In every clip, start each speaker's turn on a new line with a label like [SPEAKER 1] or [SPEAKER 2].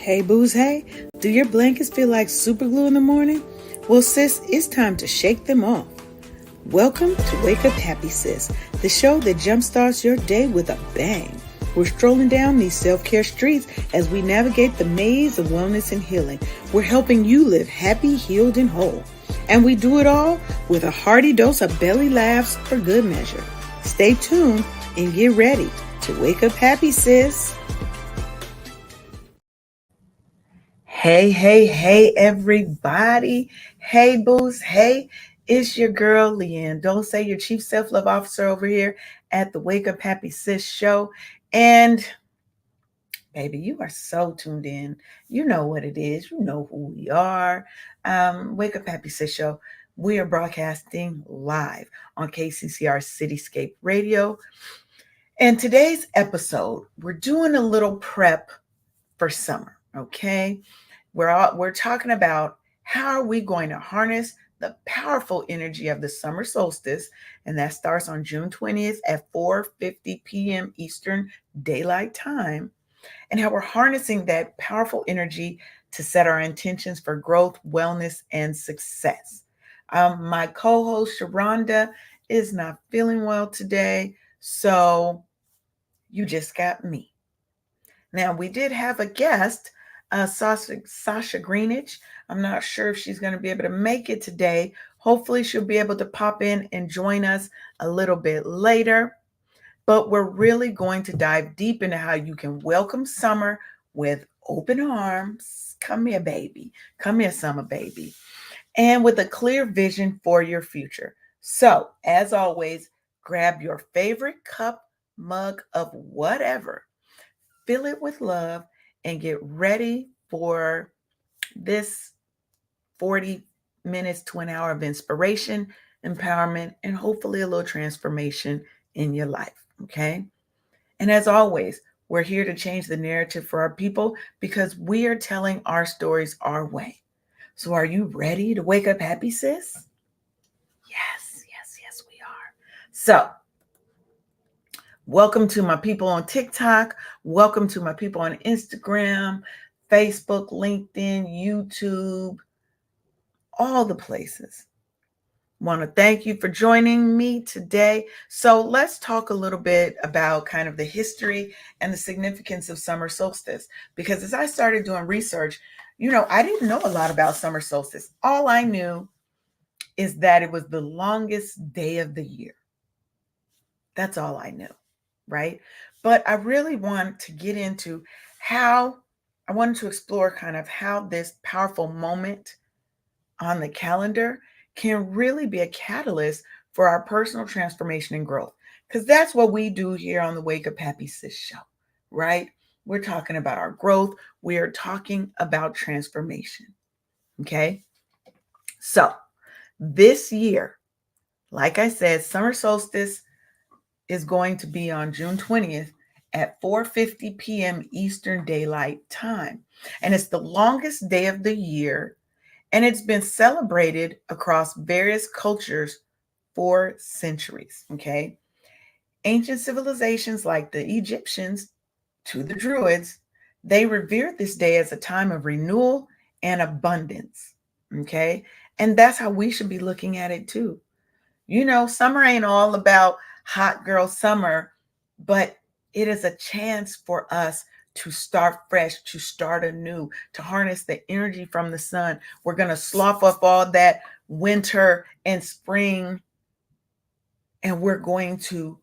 [SPEAKER 1] Hey booze, hey, do your blankets feel like super glue in the morning? Well sis, it's time to shake them off. Welcome to Wake Up Happy Sis, the show that jumpstarts your day with a bang. We're strolling down these self-care streets as we navigate the maze of wellness and healing. We're helping you live happy, healed, and whole. And we do it all with a hearty dose of belly laughs for good measure. Stay tuned and get ready to wake up happy, sis. Hey, everybody. Hey, booze. Hey, it's your girl, LeAnne Dolce, your Chief Self-Love Officer over here at the Wake Up Happy Sis show. And baby, you are so tuned in. You know what it is. You know who we are. Wake Up Happy Sis show. We are broadcasting live on KCCR Cityscape Radio. And today's episode, we're doing a little prep for summer, okay? We're talking about how are we going to harness the powerful energy of the summer solstice, and that starts on June 20th at 4:50 p.m. Eastern Daylight Time, and how we're harnessing that powerful energy to set our intentions for growth, wellness, and success. My co-host Sheronda is not feeling well today, so you just got me. Now, we did have a guest, Sasha Greenidge. I'm not sure if she's going to be able to make it today. Hopefully, she'll be able to pop in and join us a little bit later. But we're really going to dive deep into how you can welcome summer with open arms. Come here, baby. Come here, summer baby. And with a clear vision for your future. So, as always, grab your favorite cup, mug of whatever. Fill it with love and get ready for this 40 minutes to an hour of inspiration, empowerment, and hopefully a little transformation in your life, okay? And as always, we're here to change the narrative for our people because we are telling our stories our way. So are you ready to wake up happy, sis? Yes, we are. So, welcome to my people on TikTok. Welcome to my people on Instagram, Facebook, LinkedIn, YouTube, all the places. Want to thank you for joining me today. So let's talk a little bit about kind of the history and the significance of summer solstice. Because as I started doing research, I didn't know a lot about summer solstice. All I knew is that it was the longest day of the year. That's all I knew. Right? But I really want to get into I wanted to explore kind of how this powerful moment on the calendar can really be a catalyst for our personal transformation and growth. Because that's what we do here on the Wake Up Happy Sis show, right? We're talking about our growth. We are talking about transformation. Okay. So this year, like I said, summer solstice is going to be on June 20th at 4:50 p.m. Eastern Daylight Time. And it's the longest day of the year, and it's been celebrated across various cultures for centuries, okay? Ancient civilizations like the Egyptians to the Druids, they revered this day as a time of renewal and abundance, okay? And that's how we should be looking at it too. Summer ain't all about hot girl summer, but it is a chance for us to start fresh, to start anew, to harness the energy from the sun. We're going to slough up all that winter and spring, and we're going to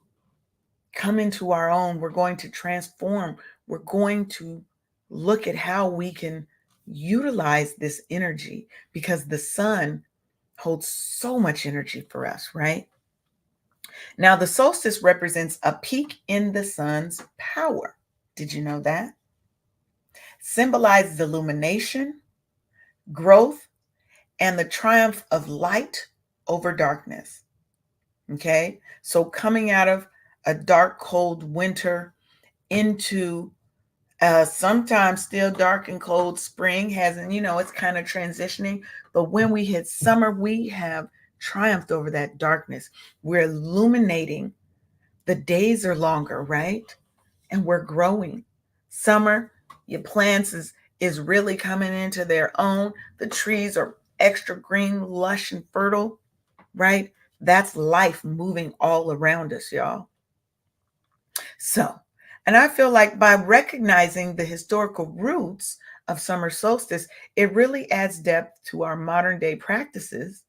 [SPEAKER 1] come into our own. We're going to transform. We're going to look at how we can utilize this energy because the sun holds so much energy for us, right? Now, the solstice represents a peak in the sun's power. Did you know that? Symbolizes illumination, growth, and the triumph of light over darkness. Okay? So coming out of a dark, cold winter into sometimes still dark and cold spring it's kind of transitioning. But when we hit summer, we have triumphed over that darkness. We're illuminating. The days are longer, right? And we're growing. Summer, your plants is really coming into their own. The trees are extra green, lush, and fertile, right? That's life moving all around us, y'all. So, and I feel like by recognizing the historical roots of summer solstice, it really adds depth to our modern day practices,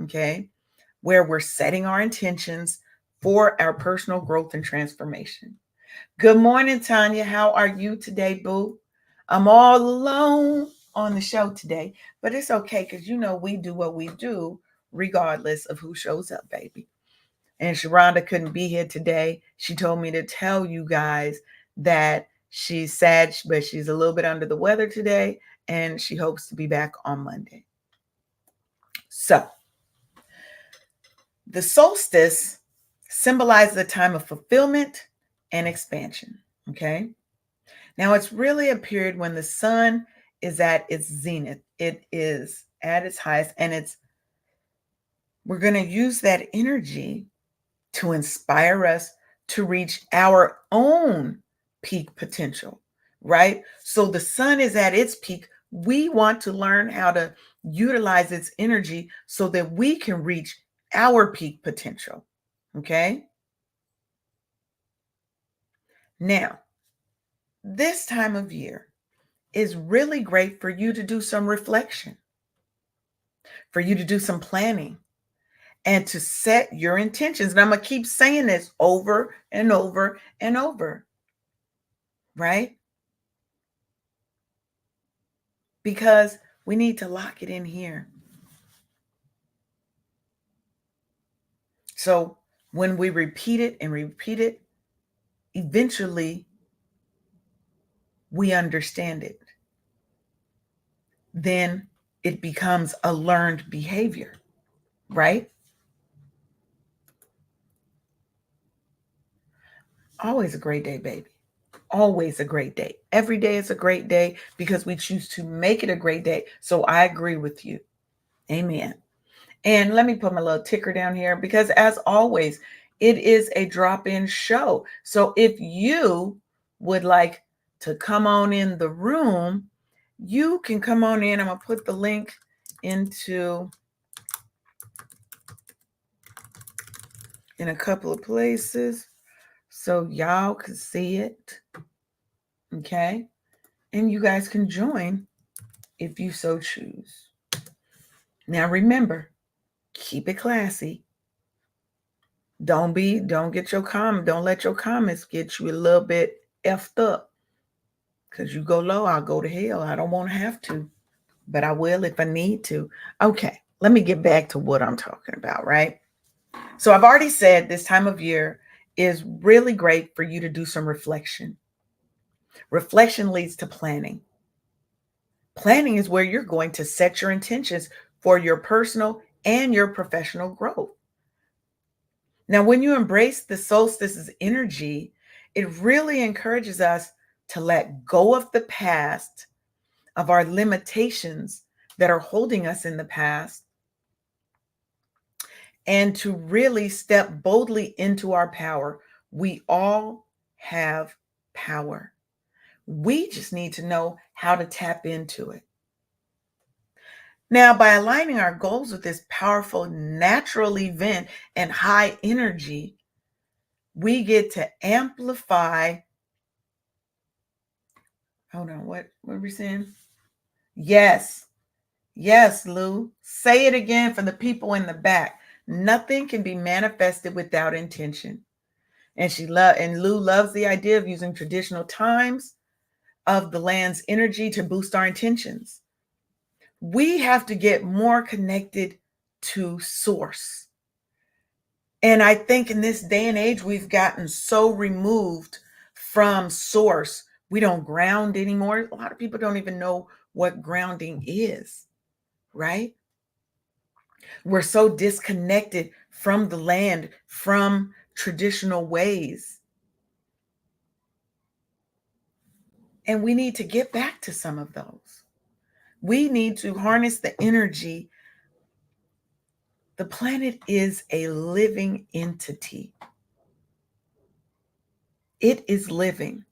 [SPEAKER 1] okay, where we're setting our intentions for our personal growth and transformation. Good morning, Tanya. How are you today, boo? I'm all alone on the show today, but it's okay because you know we do what we do regardless of who shows up, baby. And Sheronda couldn't be here today. She told me to tell you guys that she's sad, but she's a little bit under the weather today, and she hopes to be back on Monday. So, the solstice symbolizes a time of fulfillment and expansion, okay? Now, it's really a period when the sun is at its zenith. It is at its highest, and we're going to use that energy to inspire us to reach our own peak potential, right? So the sun is at its peak. We want to learn how to utilize its energy so that we can reach our peak potential, okay? Now, this time of year is really great for you to do some reflection, for you to do some planning, and to set your intentions. And I'm going to keep saying this over and over and over, right? Because we need to lock it in here. So when we repeat it and repeat it, eventually we understand it. Then it becomes a learned behavior, right? Always a great day, baby. Always a great day. Every day is a great day because we choose to make it a great day. So I agree with you. Amen. And let me put my little ticker down here because, as always, it is a drop-in show. So if you would like to come on in the room, you can come on in. I'm going to put the link in a couple of places so y'all can see it. Okay. And you guys can join if you so choose. Now remember, keep it classy. Don't let your comments get you a little bit effed up. Because you go low, I'll go to hell. I don't want to have to, but I will if I need to. Okay, let me get back to what I'm talking about, right? So I've already said this time of year is really great for you to do some reflection. Reflection leads to planning. Planning is where you're going to set your intentions for your personal and your professional growth. Now, when you embrace the solstice's energy, it really encourages us to let go of the past, of our limitations that are holding us in the past, and to really step boldly into our power. We all have power. We just need to know how to tap into it. Now, by aligning our goals with this powerful natural event and high energy, we get to amplify. Hold on, what are we saying? Yes, Lou. Say it again for the people in the back. Nothing can be manifested without intention. And Lou loves the idea of using traditional times of the land's energy to boost our intentions. We have to get more connected to source. And I think in this day and age, we've gotten so removed from source. We don't ground anymore. A lot of people don't even know what grounding is, right? We're so disconnected from the land, from traditional ways. And we need to get back to some of those. We need to harness the energy. The planet is a living entity. It is living.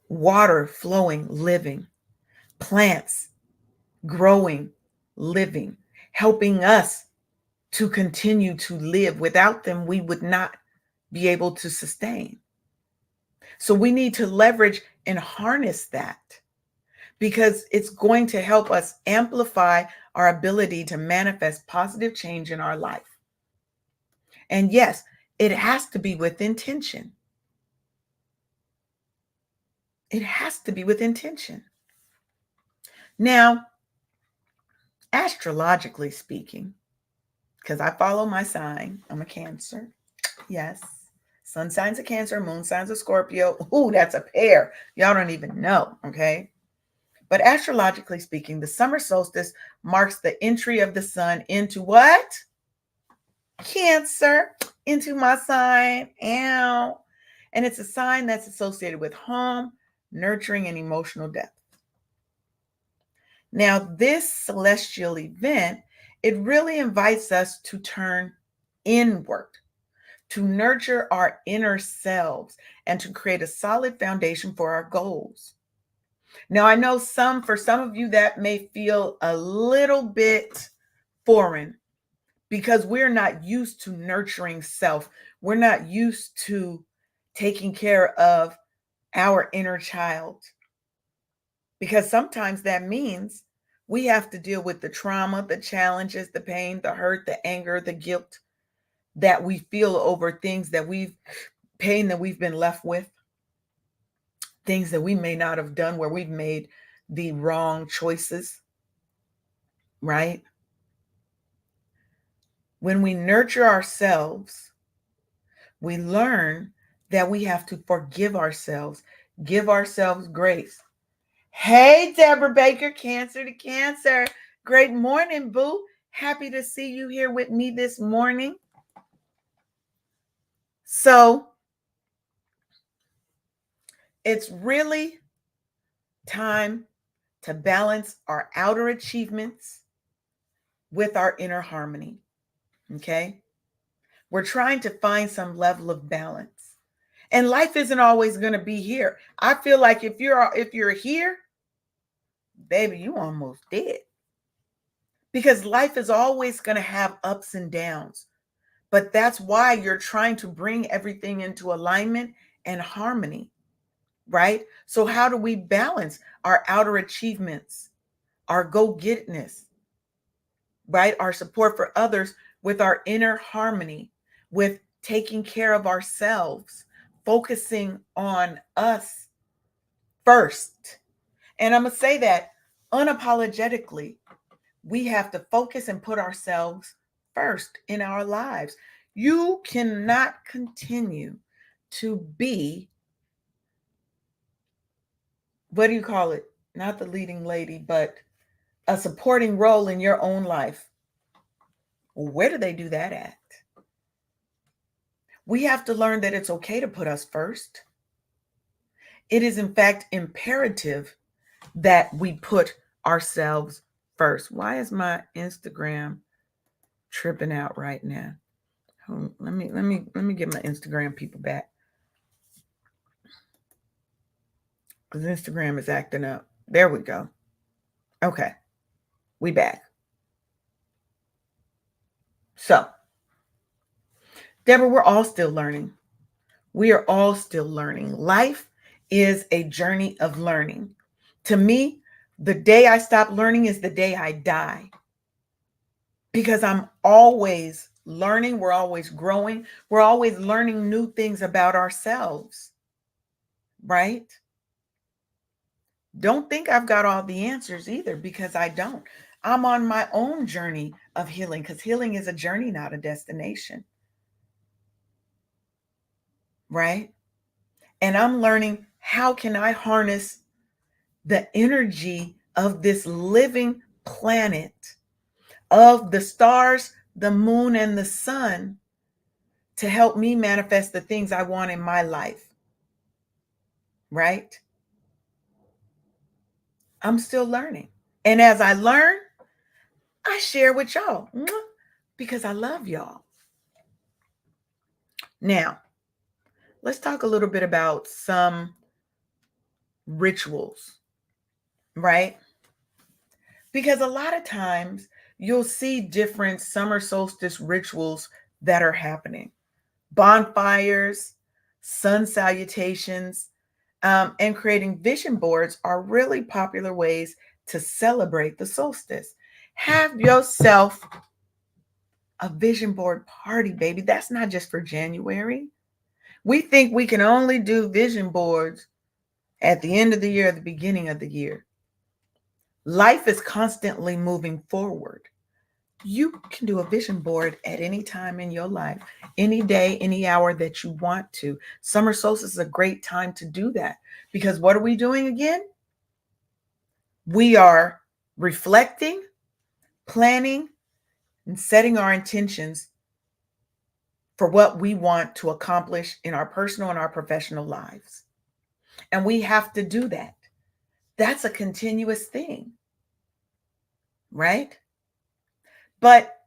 [SPEAKER 1] Water flowing, living. plants growing, living, helping us to continue to live. Without them, we would not be able to sustain. So we need to leverage and harness that, because it's going to help us amplify our ability to manifest positive change in our life. And yes, it has to be with intention. It has to be with intention. Now, astrologically speaking, because I follow my sign, I'm a Cancer. Yes. Sun sign's a Cancer, moon sign's a Scorpio. Ooh, that's a pair. Y'all don't even know, okay? But astrologically speaking, the summer solstice marks the entry of the sun into what? Cancer, into my sign. Ow. And it's a sign that's associated with home, nurturing, and emotional depth. Now, this celestial event, it really invites us to turn inward, to nurture our inner selves, and to create a solid foundation for our goals. Now, I know for some of you that may feel a little bit foreign, because we're not used to nurturing self. We're not used to taking care of our inner child, because sometimes that means we have to deal with the trauma, the challenges, the pain, the hurt, the anger, the guilt that we feel over things that pain that we've been left with, things that we may not have done where we've made the wrong choices, right? When we nurture ourselves, we learn that we have to forgive ourselves, give ourselves grace. Hey, Deborah Baker, Cancer to Cancer. Great morning, boo. Happy to see you here with me this morning. So it's really time to balance our outer achievements with our inner harmony. Okay? We're trying to find some level of balance. And life isn't always going to be here. I feel like if you're here, baby, you almost dead. Because life is always going to have ups and downs. But that's why you're trying to bring everything into alignment and harmony, right? So how do we balance our outer achievements, our go-getness, right? Our support for others with our inner harmony, with taking care of ourselves, focusing on us first. And I'm going to say that unapologetically, we have to focus and put ourselves first in our lives. You cannot continue to be, what do you call it? Not the leading lady, but a supporting role in your own life. Where do they do that at? We have to learn that it's okay to put us first. It is, in fact, imperative that we put ourselves first. Why is my Instagram tripping out right now? Let me get my Instagram people back, because Instagram is acting up. There we go. Okay, we back. So, Deborah, we're all still learning. We are all still learning. Life is a journey of learning. To me, the day I stop learning is the day I die, because I'm always learning. We're always growing. We're always learning new things about ourselves, right? Don't think I've got all the answers either, because I don't. I'm on my own journey of healing, because healing is a journey, not a destination, right? And I'm learning, how can I harness the energy of this living planet, of the stars, the moon, and the sun, to help me manifest the things I want in my life, right? I'm still learning. And as I learn, I share with y'all, because I love y'all. Now, let's talk a little bit about some rituals, right? Because a lot of times you'll see different summer solstice rituals that are happening. Bonfires, sun salutations, and creating vision boards are really popular ways to celebrate the solstice. Have yourself a vision board party, baby. That's not just for January. We think we can only do vision boards at the end of the year, at the beginning of the year. Life is constantly moving forward. You can do a vision board at any time in your life, any day, any hour that you want to. Summer solstice is a great time to do that because what are we doing again? We are reflecting, planning, and setting our intentions for what we want to accomplish in our personal and our professional lives. And we have to do that. That's a continuous thing, right? But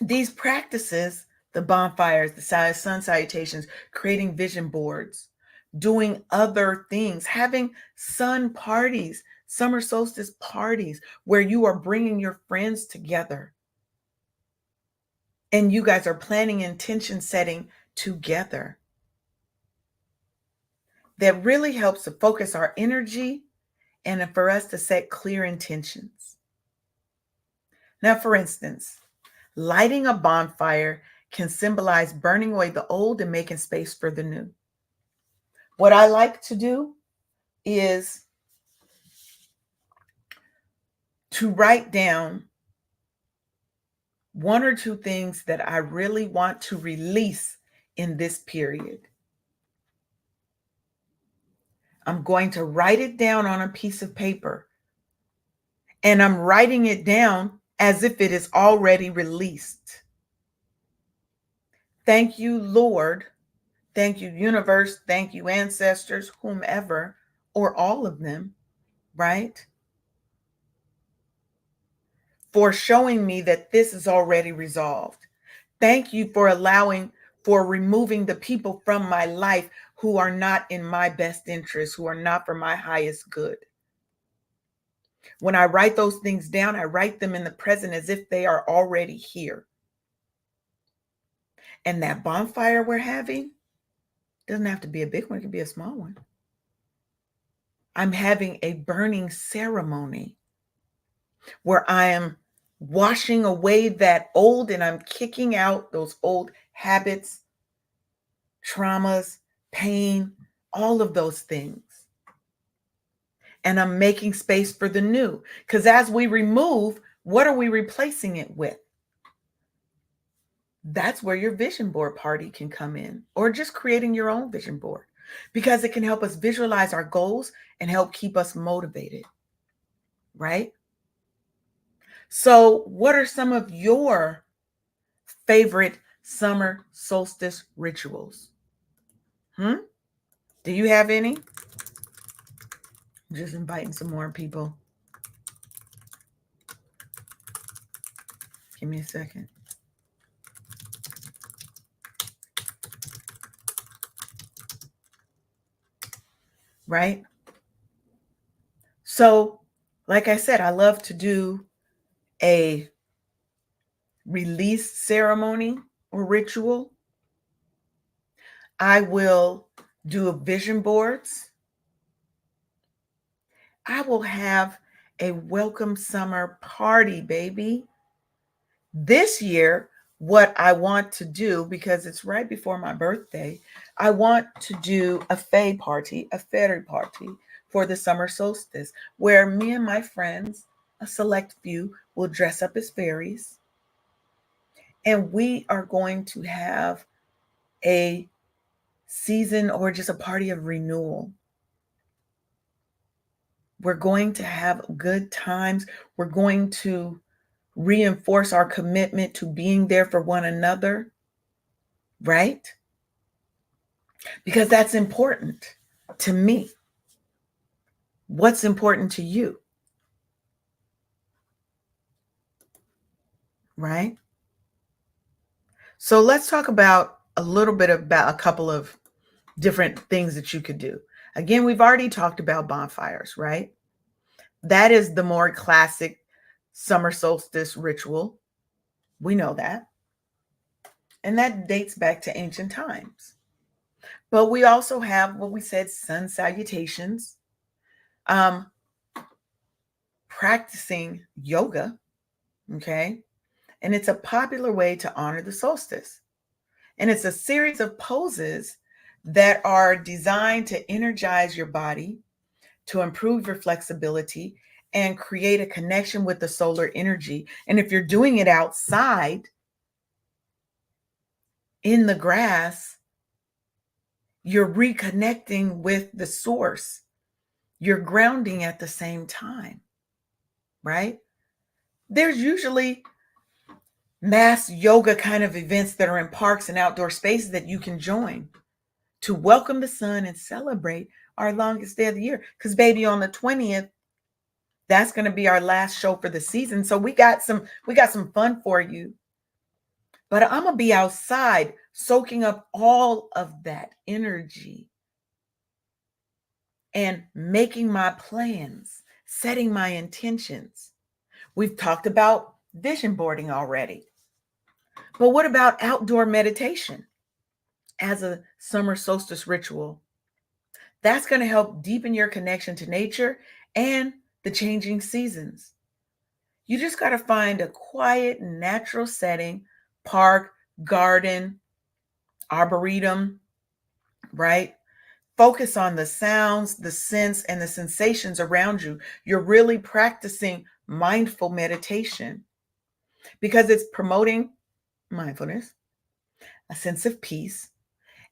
[SPEAKER 1] these practices, the bonfires, the sun salutations, creating vision boards, doing other things, having sun parties, summer solstice parties, where you are bringing your friends together and you guys are planning intention setting together. That really helps to focus our energy and for us to set clear intentions. Now, for instance, lighting a bonfire can symbolize burning away the old and making space for the new. What I like to do is to write down one or two things that I really want to release in this period. I'm going to write it down on a piece of paper, and I'm writing it down as if it is already released. Thank you, Lord. Thank you, universe. Thank you, ancestors, whomever, or all of them, right? For showing me that this is already resolved. Thank you for removing the people from my life who are not in my best interest, who are not for my highest good. When I write those things down, I write them in the present as if they are already here. And that bonfire we're having doesn't have to be a big one, it can be a small one. I'm having a burning ceremony where I am washing away that old and I'm kicking out those old habits, traumas, pain, all of those things. And I'm making space for the new. Because as we remove, what are we replacing it with? That's where your vision board party can come in, or just creating your own vision board, because it can help us visualize our goals and help keep us motivated, right? So what are some of your favorite summer solstice rituals? Do you have any? I'm just inviting some more people. Give me a second. Right? So, like I said, I love to do a release ceremony or ritual. I will do vision boards. I will have a welcome summer party, baby. This year, what I want to do, because it's right before my birthday, I want to do a fairy party for the summer solstice, where me and my friends, a select few, will dress up as fairies. And we are going to have a season or just a party of renewal. We're going to have good times. We're going to reinforce our commitment to being there for one another, right? Because that's important to me. What's important to you? Right? So let's talk about a little bit about a couple of different things that you could do. Again, we've already talked about bonfires, right? That is the more classic summer solstice ritual. We know that. And that dates back to ancient times. But we also have what we said, sun salutations, um, practicing yoga, okay? And it's a popular way to honor the solstice. And it's a series of poses that are designed to energize your body, to improve your flexibility, and create a connection with the solar energy. And if you're doing it outside in the grass, you're reconnecting with the source. You're grounding at the same time, right? There's usually mass yoga kind of events that are in parks and outdoor spaces that you can join to welcome the sun and celebrate our longest day of the year. Because, baby, on the 20th, that's going to be our last show for the season. So we got some fun for you. But I'm going to be outside soaking up all of that energy and making my plans, setting my intentions. We've talked about vision boarding already. But what about outdoor meditation as a summer solstice ritual? That's going to help deepen your connection to nature and the changing seasons. You just got to find a quiet, natural setting, park, garden, arboretum, right? Focus on the sounds, the scents, and the sensations around you. You're really practicing mindful meditation because it's promoting mindfulness, a sense of peace,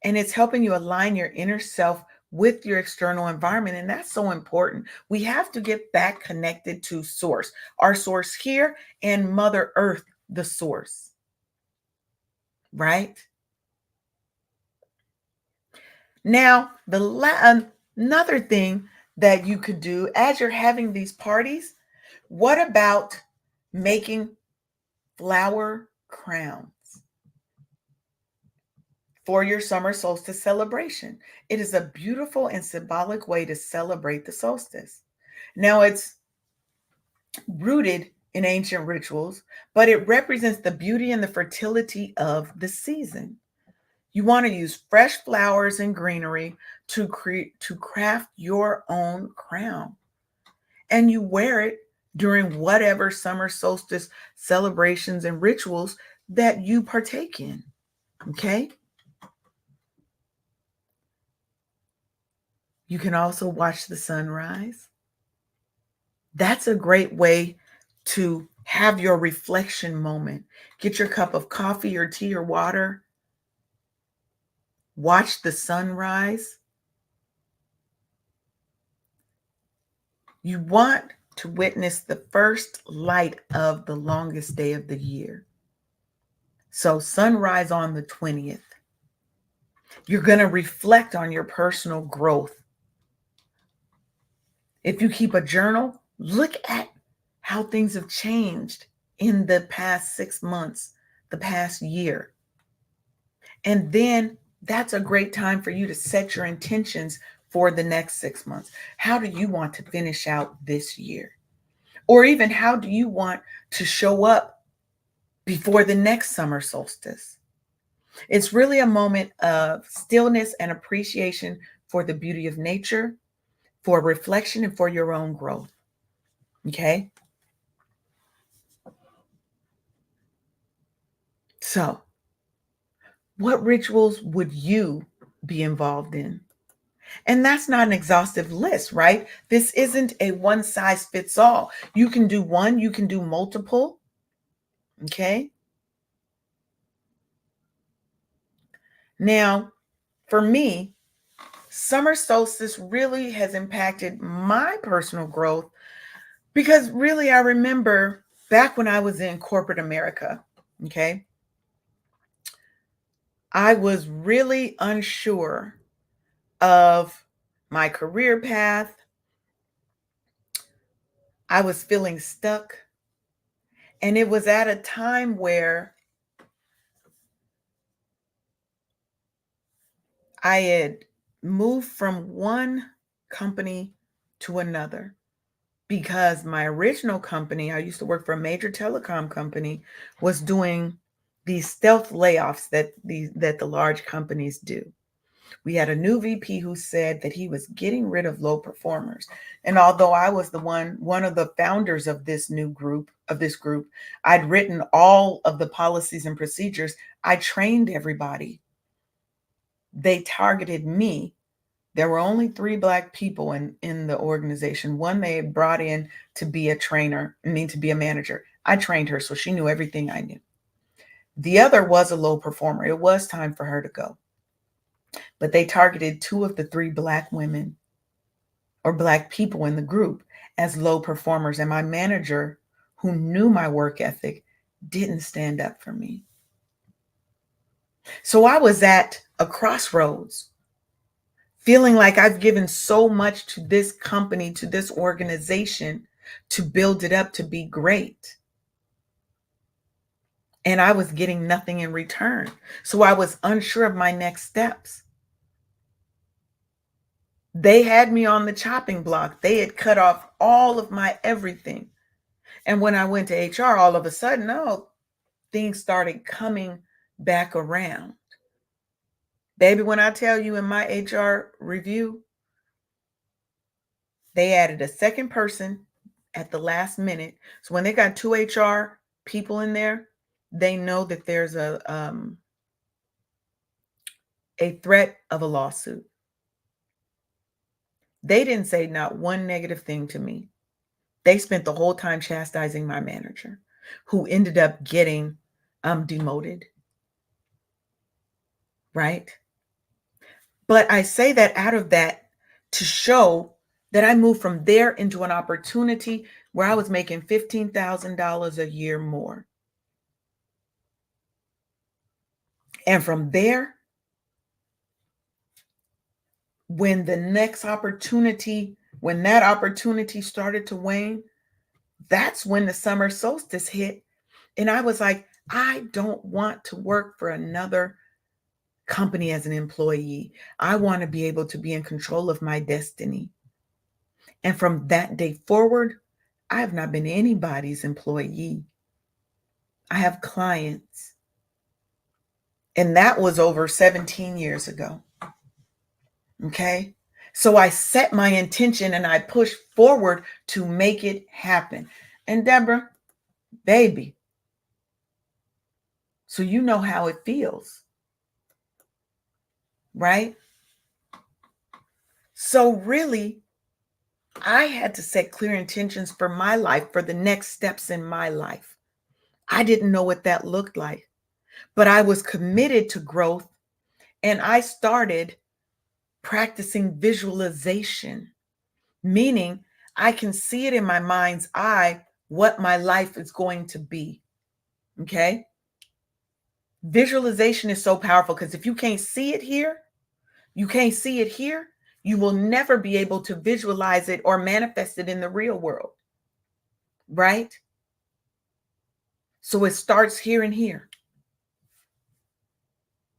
[SPEAKER 1] and it's helping you align your inner self with your external environment. And that's so important. We have to get back connected to source, our source here, and Mother Earth, the source, right? Now, another thing that you could do as you're having these parties, what about making flower crowns for your summer solstice celebration? It is a beautiful and symbolic way to celebrate the solstice. Now, it's rooted in ancient rituals, but it represents the beauty and the fertility of the season. You want to use fresh flowers and greenery to craft your own crown. And you wear it during whatever summer solstice celebrations and rituals that you partake in. Okay? You can also watch the sunrise. That's a great way to have your reflection moment. Get your cup of coffee or tea or water. Watch the sunrise. You want to witness the first light of the longest day of the year. So sunrise on the 20th. You're going to reflect on your personal growth. If you keep a journal, look at how things have changed in the past 6 months, the past year. And then that's a great time for you to set your intentions for the next 6 months. How do you want to finish out this year? Or even how do you want to show up before the next summer solstice? It's really a moment of stillness and appreciation for the beauty of nature, for reflection, and for your own growth. Okay? So, what rituals would you be involved in? And that's not an exhaustive list, right? This isn't a one size fits all. You can do one, you can do multiple. Okay? Now, for me, summer solstice really has impacted my personal growth because really I remember back when I was in corporate America, okay, I was really unsure of my career path. I was feeling stuck. And it was at a time where I had moved from one company to another. because my original company, I used to work for a major telecom company, was doing these stealth layoffs that the large companies do. We had a new VP who said that he was getting rid of low performers. And although I was one of the founders of this group, I'd written all of the policies and procedures. I trained everybody. They targeted me. There were only 3 Black people in the organization. One they had brought in to be a trainer, to be a manager. I trained her, so she knew everything I knew. The other was a low performer. It was time for her to go. But they targeted 2 of the 3 Black women or Black people in the group as low performers. And my manager, who knew my work ethic, didn't stand up for me. So I was at a crossroads, feeling like I've given so much to this company, to this organization, to build it up to be great. And I was getting nothing in return. So I was unsure of my next steps. They had me on the chopping block. They had cut off all of my everything. And when I went to HR, all of a sudden, things started coming back around. Baby, when I tell you in my HR review, they added a second person at the last minute. So when they got 2 HR people in there, they know that there's a threat of a lawsuit. They didn't say not one negative thing to me. They spent the whole time chastising my manager, who ended up getting demoted. Right? But I say that out of that to show that I moved from there into an opportunity where I was making $15,000 a year more. And from there, when that opportunity started to wane, that's when the summer solstice hit. And I was like, I don't want to work for another company as an employee. I want to be able to be in control of my destiny. And from that day forward, I have not been anybody's employee. I have clients. And that was over 17 years ago. Okay? So I set my intention and I pushed forward to make it happen. And Deborah, baby, so you know how it feels, right? So really, I had to set clear intentions for my life, for the next steps in my life. I didn't know what that looked like, but I was committed to growth, and I started practicing visualization, meaning I can see it in my mind's eye what my life is going to be. Okay? Visualization is so powerful because if you can't see it here, you will never be able to visualize it or manifest it in the real world. Right? So it starts here and here.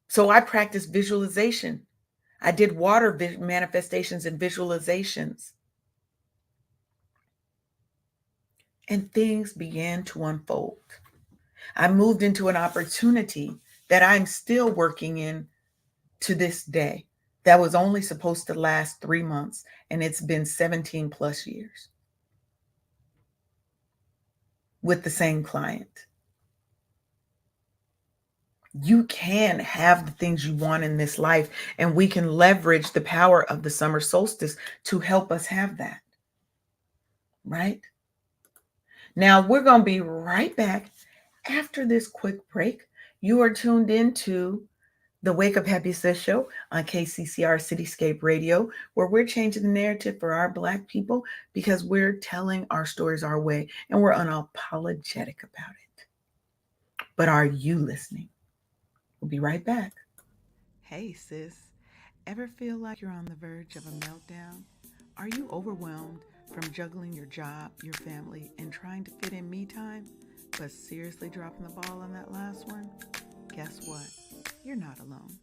[SPEAKER 1] So I practice visualization. I did water manifestations and visualizations. And things began to unfold. I moved into an opportunity that I'm still working in to this day. That was only supposed to last 3 months, and it's been 17 plus years with the same client. You can have the things you want in this life, and we can leverage the power of the summer solstice to help us have that. Right? Now, we're going to be right back after this quick break. You are tuned into the Wake Up Happy Sis show on KCCR Cityscape Radio, where we're changing the narrative for our Black people because we're telling our stories our way and we're unapologetic about it. But are you listening? We'll be right back. Hey, sis. Ever feel like you're on the verge of a meltdown? Are you overwhelmed from juggling your job, your family, and trying to fit in me time, but seriously dropping the ball on that last one? Guess what? You're not alone.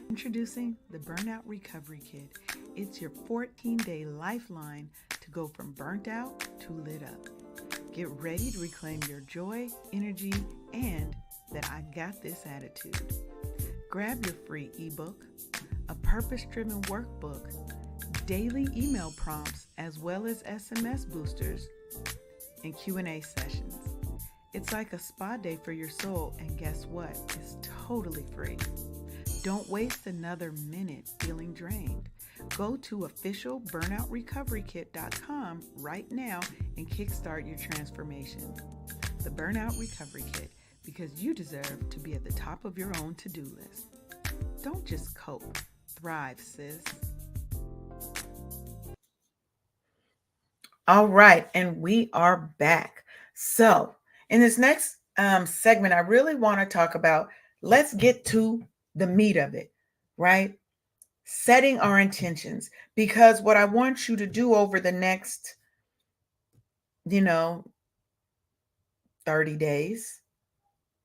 [SPEAKER 1] Introducing the Burnout Recovery Kit. It's your 14-day lifeline to to go from burnt out to lit up. Get ready to reclaim your joy, energy, and that I got this attitude. Grab your free ebook, a purpose-driven workbook, daily email prompts, as well as SMS boosters and Q&A sessions. It's like a spa day for your soul, and guess what? It's totally free. Don't waste another minute feeling drained. Go to officialburnoutrecoverykit.com right now and kickstart your transformation. The Burnout Recovery Kit, because you deserve to be at the top of your own to-do list. Don't just cope. Thrive, sis. All right, and we are back. So, in this next segment, I really want to talk about, let's get to the meat of it, right? Setting our intentions, because what I want you to do over the next, 30 days,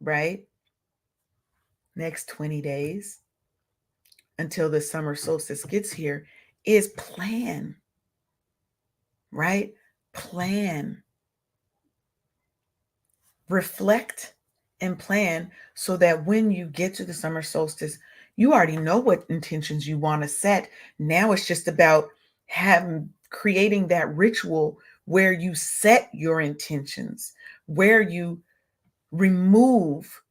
[SPEAKER 1] right? Next 20 days until the summer solstice gets here is plan, right? Plan. Reflect and plan so that when you get to the summer solstice, you already know what intentions you want to set. Now it's just about creating that ritual where you set your intentions, where you remove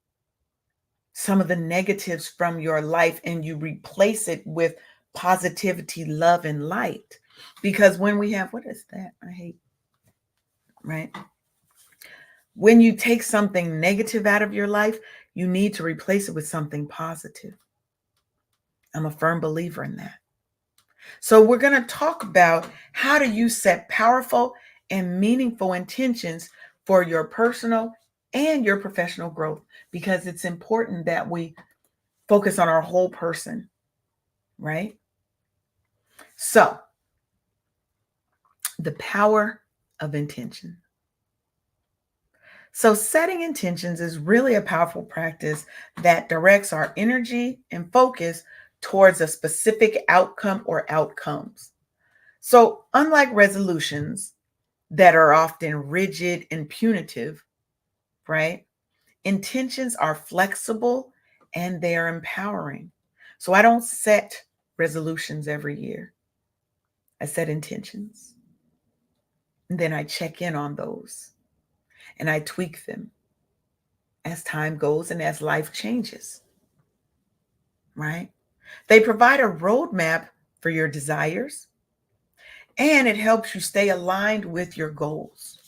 [SPEAKER 1] some of the negatives from your life and you replace it with positivity, love, and light. Because when we have, what is that? I hate, right? When you take something negative out of your life, you need to replace it with something positive. I'm a firm believer in that. So we're going to talk about how do you set powerful and meaningful intentions for your personal and your professional growth, because it's important that we focus on our whole person, right? So, the power of intention. So setting intentions is really a powerful practice that directs our energy and focus towards a specific outcome or outcomes. So unlike resolutions that are often rigid and punitive, right? Intentions are flexible and they are empowering. So I don't set resolutions every year. I set intentions. And then I check in on those and I tweak them as time goes and as life changes, right? They provide a roadmap for your desires, and it helps you stay aligned with your goals.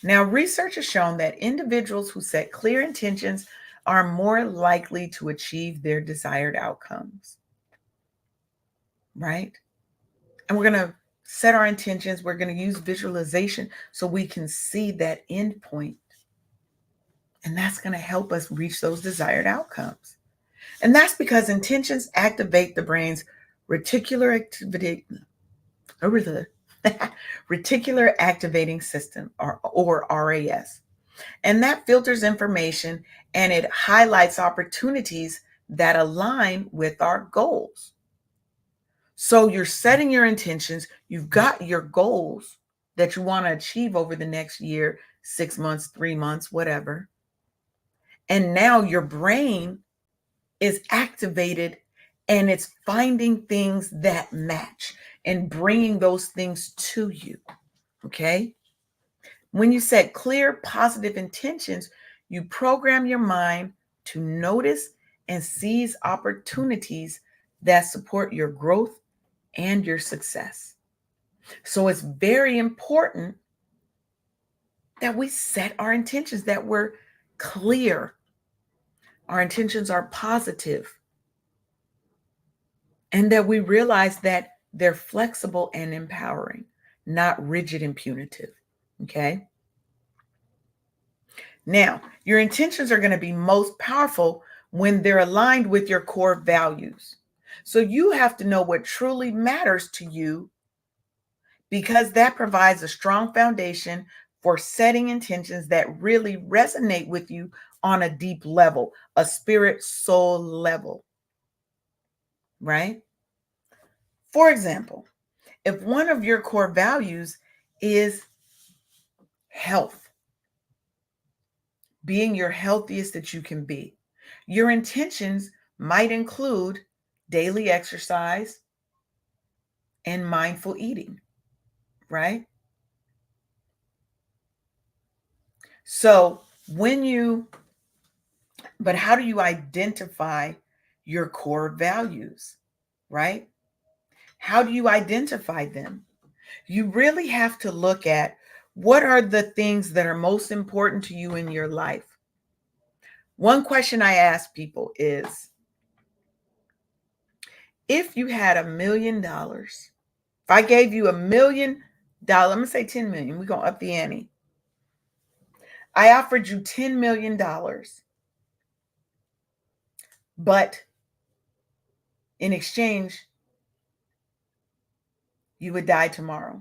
[SPEAKER 1] Now, research has shown that individuals who set clear intentions are more likely to achieve their desired outcomes, right? And we're going to set our intentions. We're going to use visualization so we can see that end point. And that's going to help us reach those desired outcomes. And that's because intentions activate the brain's reticular activating system, or RAS. And that filters information and it highlights opportunities that align with our goals. So you're setting your intentions, you've got your goals that you want to achieve over the next year, 6 months, 3 months, whatever. And now your brain is activated and it's finding things that match and bringing those things to you. Okay. When you set clear, positive intentions, you program your mind to notice and seize opportunities that support your growth and your success. So it's very important that we set our intentions, that we're clear. Our intentions are positive, and that we realize that they're flexible and empowering, not rigid and punitive. Okay. Now, your intentions are going to be most powerful when they're aligned with your core values. So you have to know what truly matters to you, because that provides a strong foundation for setting intentions that really resonate with you on a deep level, a spirit soul level, right? For example, If one of your core values is health, being your healthiest that you can be, your intentions might include daily exercise and mindful eating, right? So but how do you identify your core values, right? How do you identify them? You really have to look at what are the things that are most important to you in your life. One question I ask people is, if you had $1 million, if I gave you $1 million, I'm going to say 10 million, we're going to up the ante. I offered you $10 million, but in exchange, you would die tomorrow.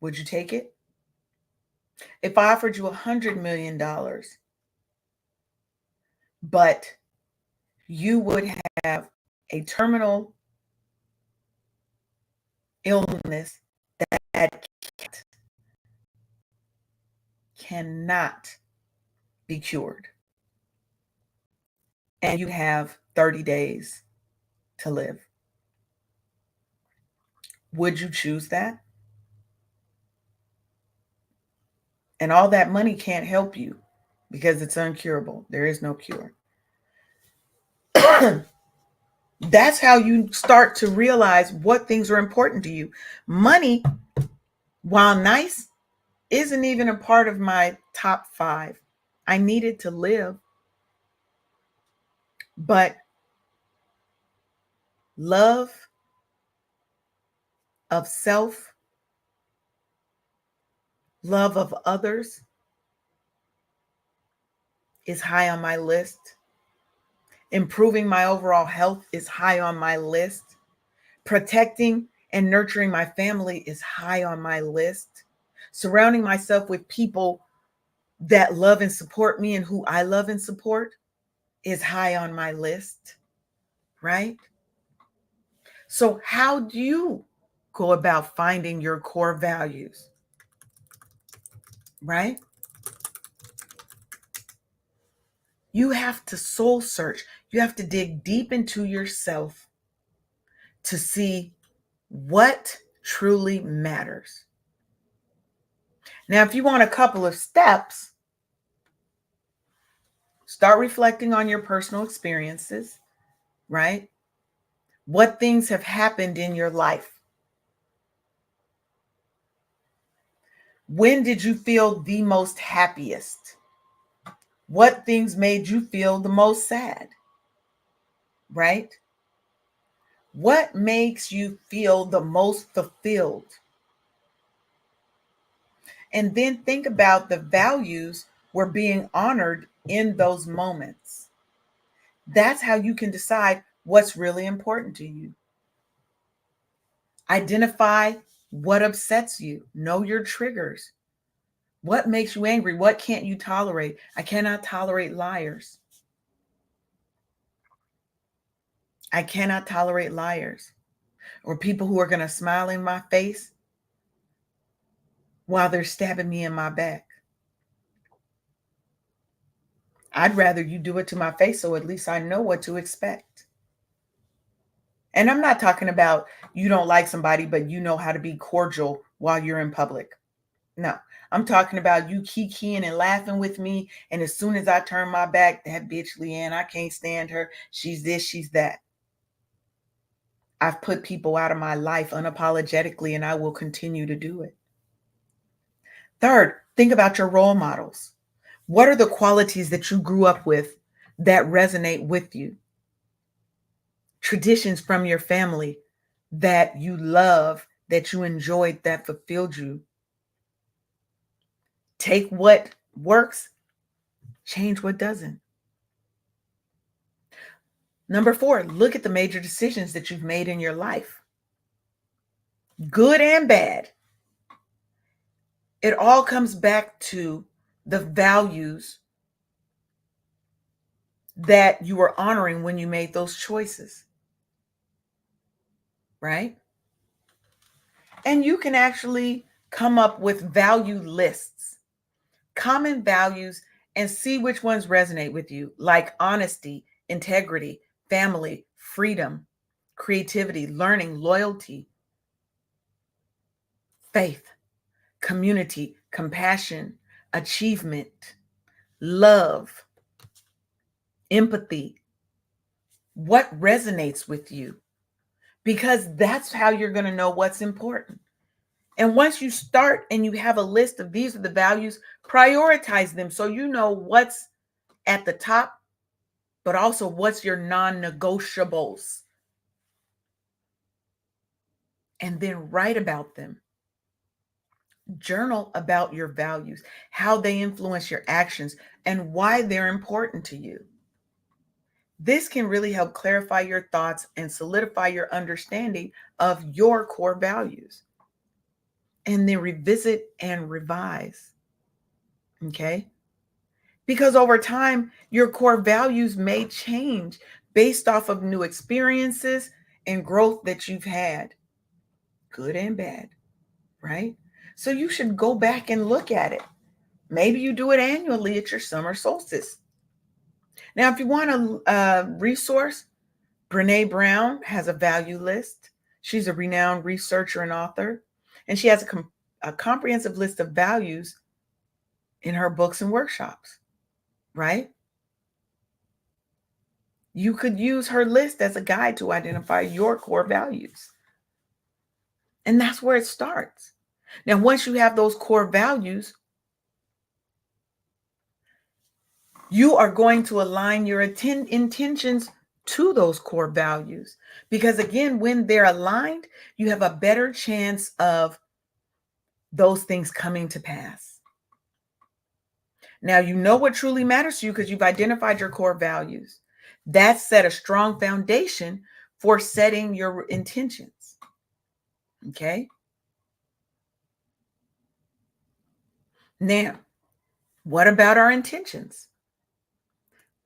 [SPEAKER 1] Would you take it? If I offered you $100 million, but you would have a terminal illness that cannot be cured, and you have 30 days to live, would you choose that? And all that money can't help you because it's uncurable. There is no cure. That's how you start to realize what things are important to you. Money, while nice, isn't even a part of my top 5. I need it to live. But love of self, love of others is high on my list. Improving my overall health is high on my list. Protecting and nurturing my family is high on my list. Surrounding myself with people that love and support me and who I love and support is high on my list, right? So how do you go about finding your core values, right? You have to soul search. You have to dig deep into yourself to see what truly matters. Now, if you want a couple of steps, start reflecting on your personal experiences, right? What things have happened in your life? When did you feel the most happiest? What things made you feel the most sad, right? What makes you feel the most fulfilled? And then think about the values were being honored in those moments. That's how you can decide what's really important to you. Identify what upsets you. Know your triggers. What makes you angry? What can't you tolerate? I cannot tolerate liars. I cannot tolerate liars or people who are going to smile in my face while they're stabbing me in my back. I'd rather you do it to my face so at least I know what to expect. And I'm not talking about you don't like somebody, but you know how to be cordial while you're in public. No, I'm talking about you kikiing and laughing with me. And as soon as I turn my back, that bitch LeAnne, I can't stand her. She's this, she's that. I've put people out of my life unapologetically, and I will continue to do it. Third, think about your role models. What are the qualities that you grew up with that resonate with you? Traditions from your family that you love, that you enjoyed, that fulfilled you. Take what works, change what doesn't. Number 4, look at the major decisions that you've made in your life, good and bad. It all comes back to the values that you were honoring when you made those choices, right? And you can actually come up with value lists, common values, and see which ones resonate with you, like honesty, integrity, family, freedom, creativity, learning, loyalty, faith, community, compassion, achievement, love, empathy. What resonates with you? Because that's how you're going to know what's important. And once you start and you have a list of these are the values, prioritize them so you know what's at the top, but also what's your non-negotiables. And then write about them. Journal about your values, how they influence your actions, and why they're important to you. This can really help clarify your thoughts and solidify your understanding of your core values. And then revisit and revise. Okay? Because over time, your core values may change based off of new experiences and growth that you've had, good and bad, right? So you should go back and look at it. Maybe you do it annually at your summer solstice. Now, if you want a resource, Brene Brown has a value list. She's a renowned researcher and author, and she has a comprehensive list of values in her books and workshops, right? You could use her list as a guide to identify your core values. And that's where it starts. Now, once you have those core values, you are going to align your intentions to those core values. Because again, when they're aligned, you have a better chance of those things coming to pass. Now, you know what truly matters to you because you've identified your core values. That set a strong foundation for setting your intentions. Okay? Now, what about our intentions?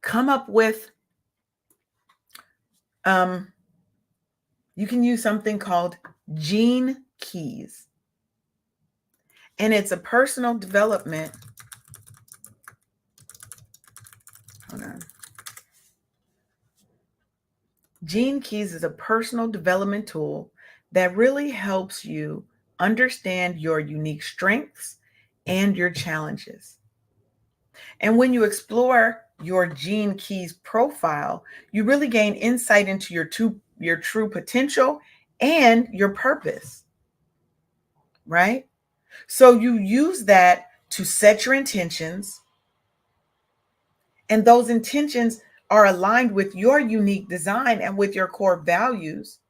[SPEAKER 1] Come up with, you can use something called Gene Keys. And it's a personal development. Hold on. Gene Keys is a personal development tool that really helps you understand your unique strengths and your challenges. And when you explore your Gene Keys profile, you really gain insight into your true potential and your purpose, right? So you use that to set your intentions, and those intentions are aligned with your unique design and with your core values.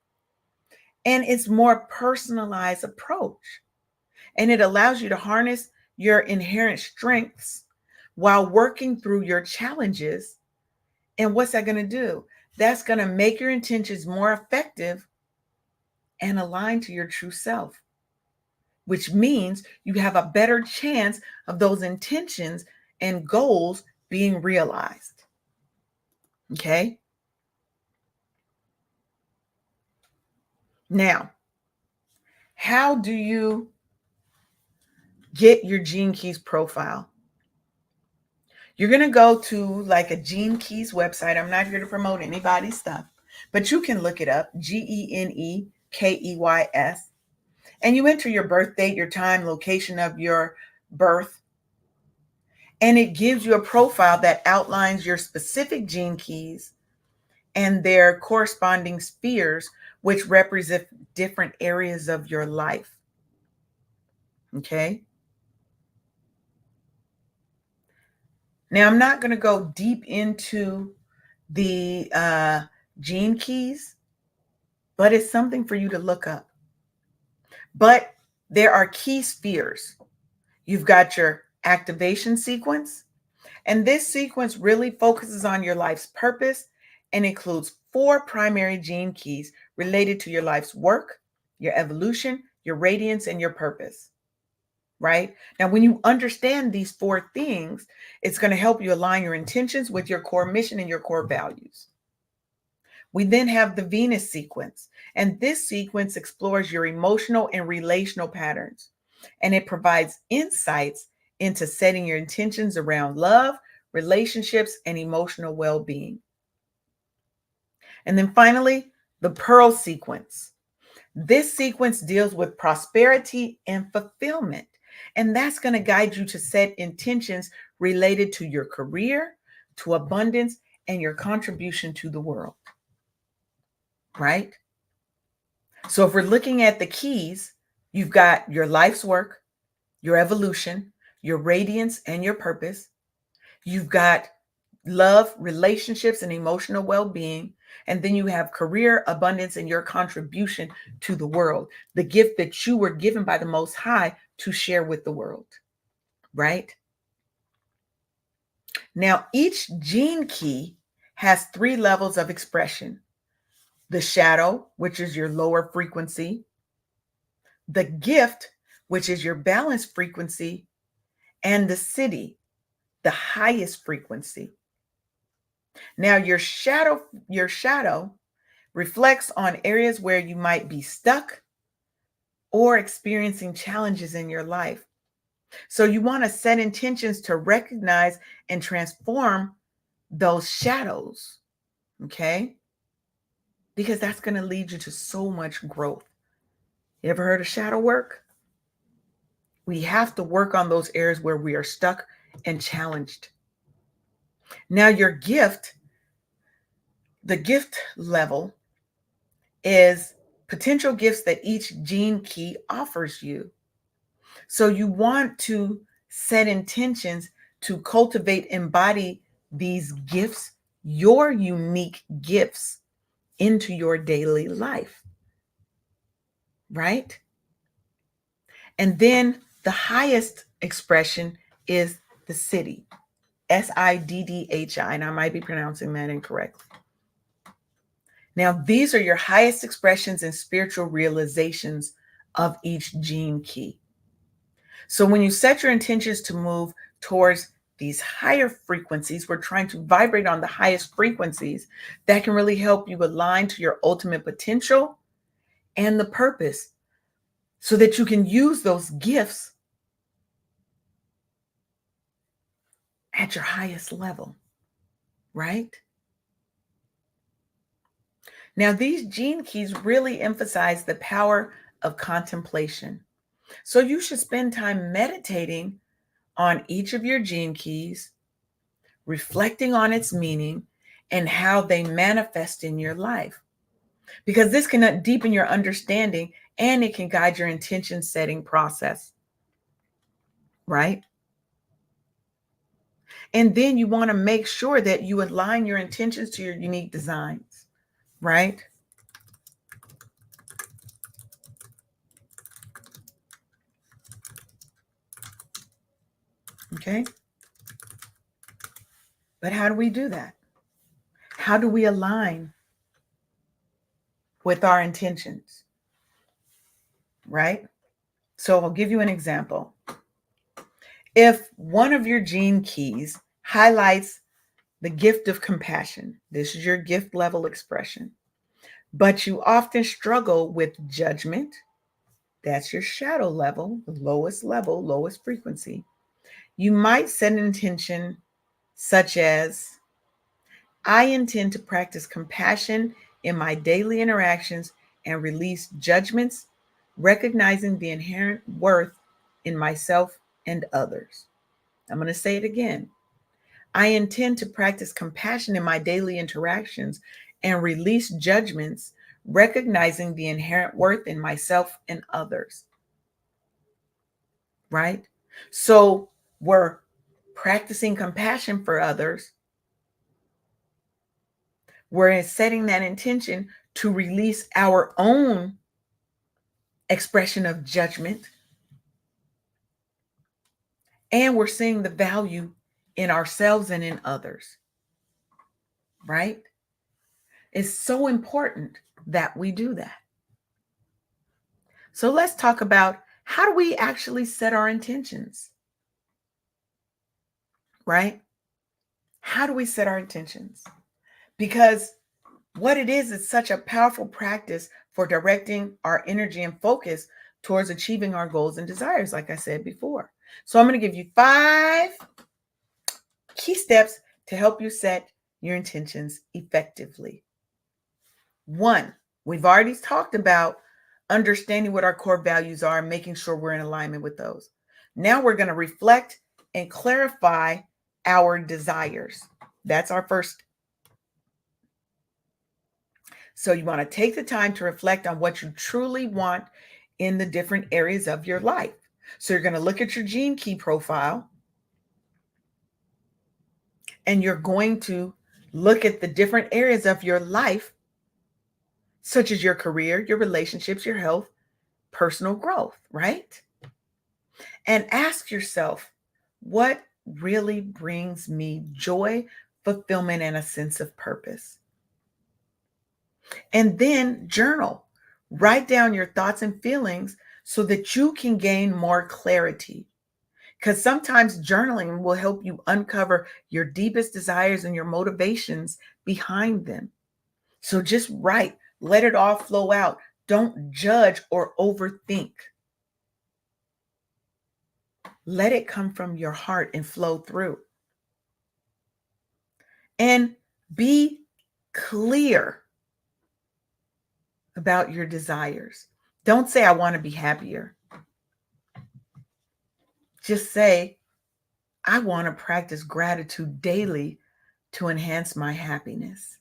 [SPEAKER 1] And it's more personalized approach. And it allows you to harness your inherent strengths while working through your challenges. And what's that going to do? That's going to make your intentions more effective and aligned to your true self, which means you have a better chance of those intentions and goals being realized. Okay? Now, how do you get your Gene Keys profile? You're going to go to like a Gene Keys website. I'm not here to promote anybody's stuff, but you can look it up, GeneKeys. And you enter your birth date, your time, location of your birth, and it gives you a profile that outlines your specific Gene Keys and their corresponding spheres, which represent different areas of your life. Okay? Now, I'm not going to go deep into the Gene Keys, but it's something for you to look up. But there are key spheres. You've got your activation sequence, and this sequence really focuses on your life's purpose and includes 4 primary Gene Keys related to your life's work, your evolution, your radiance, and your purpose. right? Now, when you understand these 4 things, it's going to help you align your intentions with your core mission and your core values. We then have the Venus sequence, and this sequence explores your emotional and relational patterns, and it provides insights into setting your intentions around love, relationships, and emotional well-being. And then finally, the Pearl sequence. This sequence deals with prosperity and fulfillment, and that's going to guide you to set intentions related to your career, to abundance, and your contribution to the world, right? So if we're looking at the keys, you've got your life's work, your evolution, your radiance, and your purpose. You've got love, relationships, and emotional well-being. And then you have career, abundance, and your contribution to the world, the gift that you were given by the Most High to share with the world, right? Now, each gene key has 3 levels of expression: the shadow, which is your lower frequency; the gift, which is your balanced frequency; and the city, the highest frequency. Now, your shadow reflects on areas where you might be stuck or experiencing challenges in your life. So you want to set intentions to recognize and transform those shadows, okay? Because that's going to lead you to so much growth. You ever heard of shadow work? We have to work on those areas where we are stuck and challenged. Now, your gift, the gift level, is potential gifts that each gene key offers you. So you want to set intentions to cultivate, embody these gifts, your unique gifts, into your daily life, right? And then the highest expression is the city, SIDDHI, and I might be pronouncing that incorrectly. Now, these are your highest expressions and spiritual realizations of each gene key. So when you set your intentions to move towards these higher frequencies, we're trying to vibrate on the highest frequencies that can really help you align to your ultimate potential and the purpose so that you can use those gifts at your highest level, right? Now, these gene keys really emphasize the power of contemplation. So you should spend time meditating on each of your gene keys, reflecting on its meaning and how they manifest in your life. Because this can deepen your understanding and it can guide your intention setting process, right? And then you want to make sure that you align your intentions to your unique designs, right? Okay. But how do we do that? How do we align with our intentions, right? So I'll give you an example. If one of your gene keys highlights the gift of compassion, this is your gift level expression, but you often struggle with judgment, that's your shadow level, the lowest level, lowest frequency. You might set an intention such as, I intend to practice compassion in my daily interactions and release judgments, recognizing the inherent worth in myself and others. I'm going to say it again. I intend to practice compassion in my daily interactions and release judgments, recognizing the inherent worth in myself and others. Right? So we're practicing compassion for others. We're setting that intention to release our own expression of judgment. And we're seeing the value in ourselves and in others. Right? It's so important that we do that. So let's talk about How do we actually set our intentions? Right? How do we set our intentions? Because what it is such a powerful practice for directing our energy and focus towards achieving our goals and desires, like I said before. So I'm going to give you 5 key steps to help you set your intentions effectively. 1, we've already talked about understanding what our core values are and making sure we're in alignment with those. Now we're going to reflect and clarify our desires. That's our first. So you want to take the time to reflect on what you truly want in the different areas of your life. So you're going to look at your gene key profile and you're going to look at the different areas of your life, such as your career, your relationships, your health, personal growth, right? And ask yourself, what really brings me joy, fulfillment, and a sense of purpose? And then journal. Write down your thoughts and feelings so that you can gain more clarity. Because sometimes journaling will help you uncover your deepest desires and your motivations behind them. So just write, let it all flow out. Don't judge or overthink. Let it come from your heart and flow through. And be clear about your desires. Don't say, I want to be happier. Just say, I want to practice gratitude daily to enhance my happiness.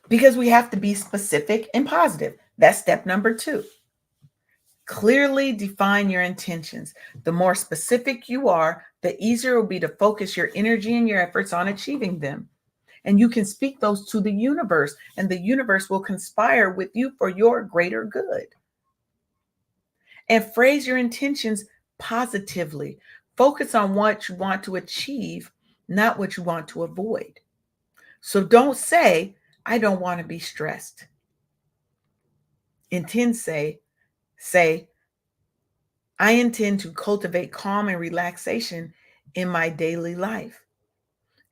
[SPEAKER 1] Because we have to be specific and positive. That's step number 2. Clearly define your intentions. The more specific you are, the easier it will be to focus your energy and your efforts on achieving them. And you can speak those to the universe, and the universe will conspire with you for your greater good. And phrase your intentions positively. Focus on what you want to achieve, not what you want to avoid. So don't say, I don't want to be stressed. Say, I intend to cultivate calm and relaxation in my daily life.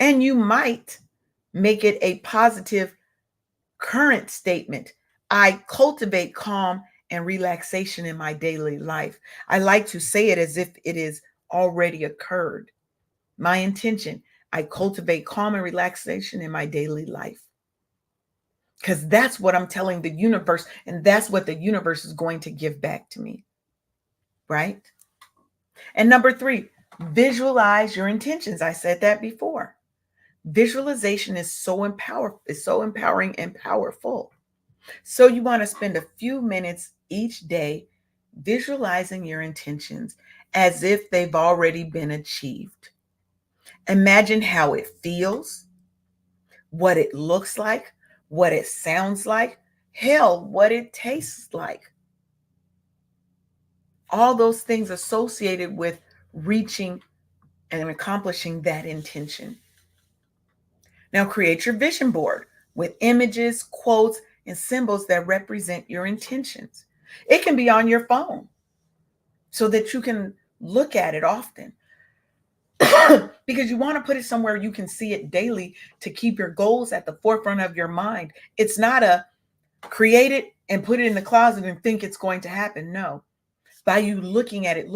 [SPEAKER 1] And you might make it a positive current statement. I cultivate calm and relaxation in my daily life. I like to say it as if it is already occurred. My intention, I cultivate calm and relaxation in my daily life. Because that's what I'm telling the universe, and that's what the universe is going to give back to me. Right? And number 3, visualize your intentions. I said that before. Visualization is so empowering and powerful. So you want to spend a few minutes each day visualizing your intentions as if they've already been achieved. Imagine how it feels, what it looks like, what it sounds like, hell, what it tastes like. All those things associated with reaching and accomplishing that intention. Now create your vision board with images, quotes, and symbols that represent your intentions. It can be on your phone so that you can look at it often. Because you want to put it somewhere you can see it daily to keep your goals at the forefront of your mind. It's not a create it and put it in the closet and think it's going to happen. No. By you looking at it,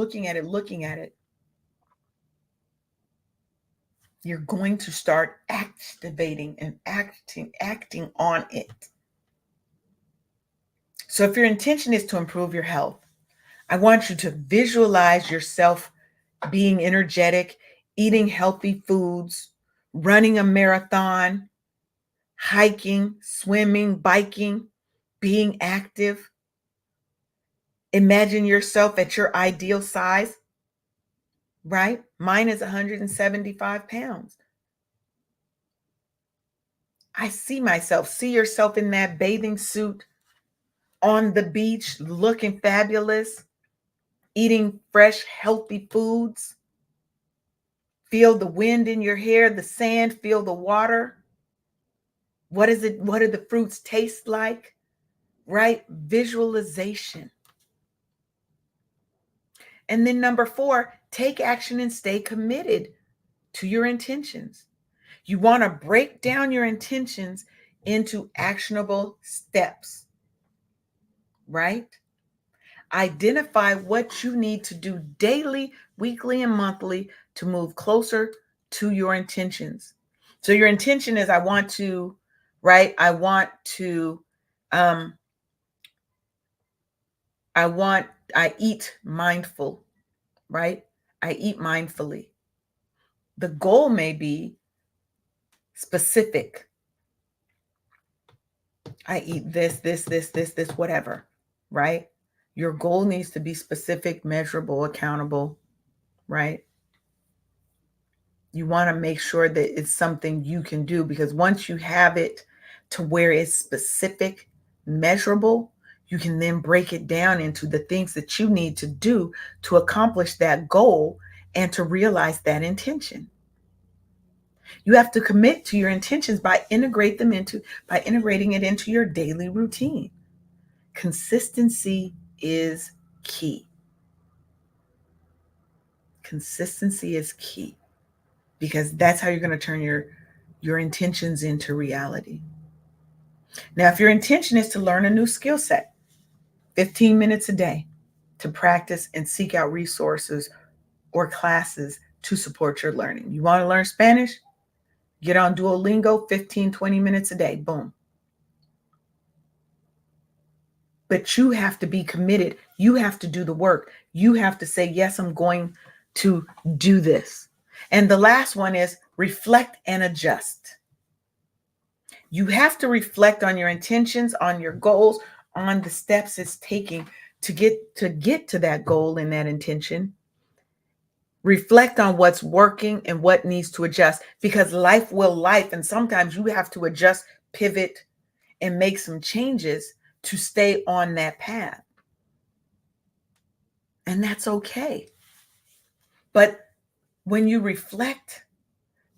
[SPEAKER 1] you're going to start activating and acting on it. So if your intention is to improve your health, I want you to visualize yourself being energetic, eating healthy foods, running a marathon, hiking, swimming, biking, being active. Imagine yourself at your ideal size, right? Mine is 175 pounds. I see yourself in that bathing suit on the beach, looking fabulous, eating fresh, healthy foods. Feel the wind in your hair, the sand, feel the water. What do the fruits taste like? Right? Visualization. And then number 4, take action and stay committed to your intentions. You want to break down your intentions into actionable steps, right? Identify what you need to do daily, weekly, and monthly to move closer to your intentions. So your intention is I want to, right? Um, I eat mindful, right? I eat mindfully. The goal may be specific. I eat this, whatever, right? Your goal needs to be specific, measurable, accountable, right? You want to make sure that it's something you can do, because once you have it to where it's specific, measurable, you can then break it down into the things that you need to do to accomplish that goal and to realize that intention. You have to commit to your intentions by integrating it into your daily routine. Consistency is key. Consistency is key, because that's how you're going to turn your intentions into reality. Now, if your intention is to learn a new skill set, 15 minutes a day to practice and seek out resources or classes to support your learning. You want to learn Spanish? Get on Duolingo, 15, 20 minutes a day. Boom. But you have to be committed. You have to do the work. You have to say, yes, I'm going to do this. And the last one is reflect and adjust. You have to reflect on your intentions, on your goals, on the steps it's taking to get to that goal and that intention. Reflect on what's working and what needs to adjust, because life will life. And sometimes you have to adjust, pivot, and make some changes to stay on that path. And that's okay. But when you reflect,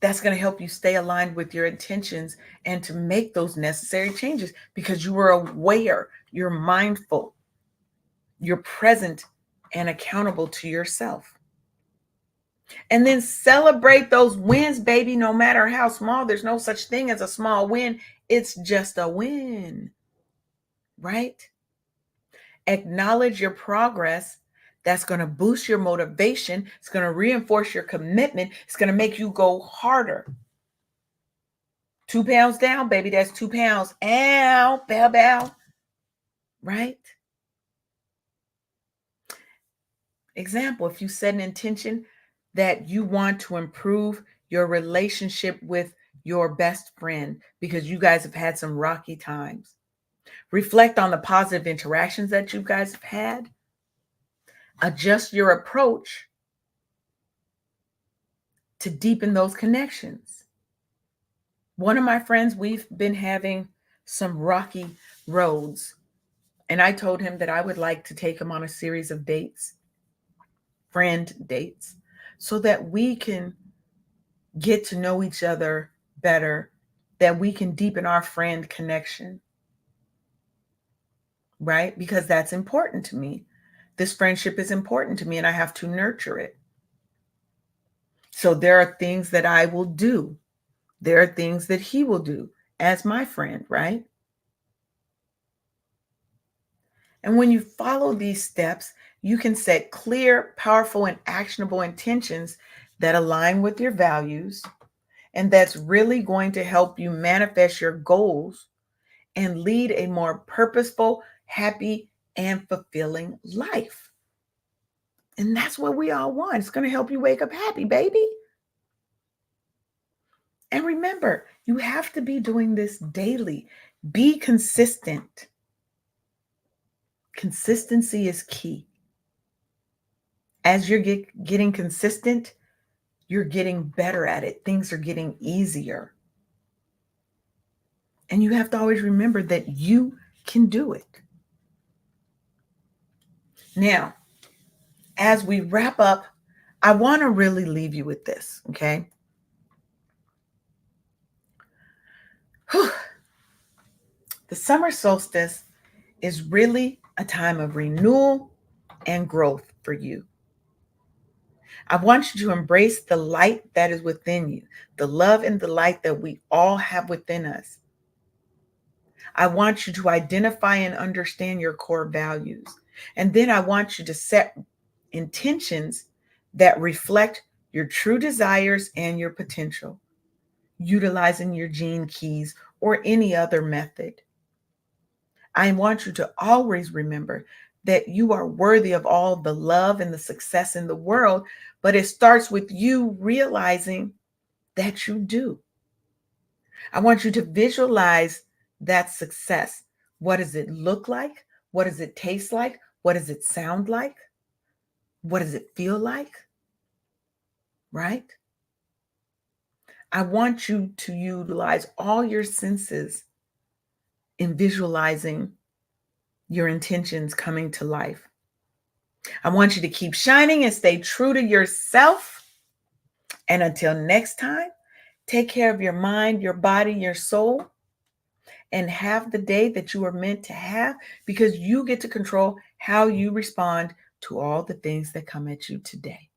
[SPEAKER 1] that's going to help you stay aligned with your intentions and to make those necessary changes, because you are aware, you're mindful, you're present and accountable to yourself. And then celebrate those wins, baby, no matter how small. There's no such thing as a small win. It's just a win, right? Acknowledge your progress. That's going to boost your motivation. It's going to reinforce your commitment. It's going to make you go harder. 2 pounds down, baby. That's 2 pounds. Ow, bow, bow. Right? Example, if you set an intention that you want to improve your relationship with your best friend because you guys have had some rocky times, reflect on the positive interactions that you guys have had. Adjust your approach to deepen those connections. One of my friends, we've been having some rocky roads, and I told him that I would like to take him on a series of dates, friend dates, so that we can get to know each other better, that we can deepen our friend connection, right? Because that's important to me. This friendship is important to me, and I have to nurture it. So there are things that I will do. There are things that he will do as my friend, right? And when you follow these steps, you can set clear, powerful, and actionable intentions that align with your values. And that's really going to help you manifest your goals and lead a more purposeful, happy, and fulfilling life. And that's what we all want. It's going to help you wake up happy, baby. And remember, you have to be doing this daily. Be consistent. Consistency is key. As you're getting consistent, you're getting better at it. Things are getting easier. And you have to always remember that you can do it. Now, as we wrap up, I want to really leave you with this, okay? Whew. The summer solstice is really a time of renewal and growth for you. I want you to embrace the light that is within you, the love and the light that we all have within us. I want you to identify and understand your core values. And then I want you to set intentions that reflect your true desires and your potential, utilizing your gene keys or any other method. I want you to always remember that you are worthy of all the love and the success in the world, but it starts with you realizing that you do. I want you to visualize that success. What does it look like? What does it taste like? What does it sound like? What does it feel like? Right? I want you to utilize all your senses in visualizing your intentions coming to life. I want you to keep shining and stay true to yourself. And until next time, take care of your mind, your body, your soul, and have the day that you are meant to have, because you get to control how you respond to all the things that come at you today.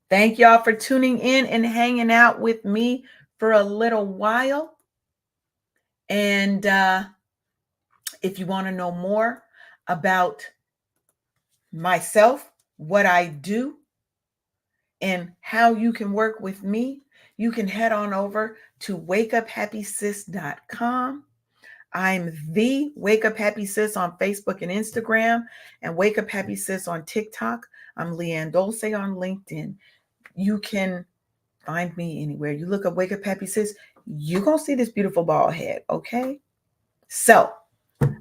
[SPEAKER 1] Thank y'all for tuning in and hanging out with me for a little while. And if you want to know more about myself, what I do, and how you can work with me, you can head on over to wakeuphappysis.com. I'm the Wake Up Happy Sis on Facebook and Instagram, and Wake Up Happy Sis on TikTok. I'm LeAnne Dolce on LinkedIn. You can find me anywhere. You look up Wake Up Happy Sis, you're going to see this beautiful bald head, okay? So,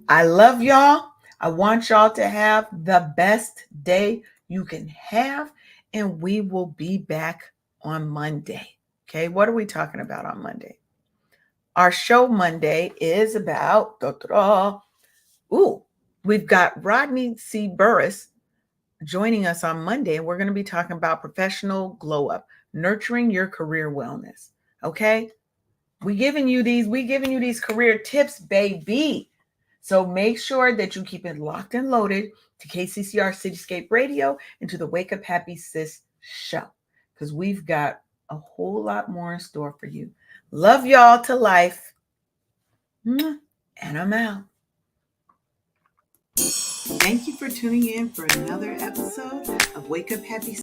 [SPEAKER 1] I love y'all. I want y'all to have the best day you can have, and we will be back on Monday. Okay, what are we talking about on Monday? Our show Monday is about, we've got Rodney C. Burris joining us on Monday, and we're going to be talking about professional glow up, nurturing your career wellness. Okay, we giving you these career tips, baby. So make sure that you keep it locked and loaded to KCCR Cityscape Radio and to the Wake Up Happy Sis show, because we've got a whole lot more in store for you. Love y'all to life. And I'm out. Thank you for tuning in for another episode of Wake Up Happy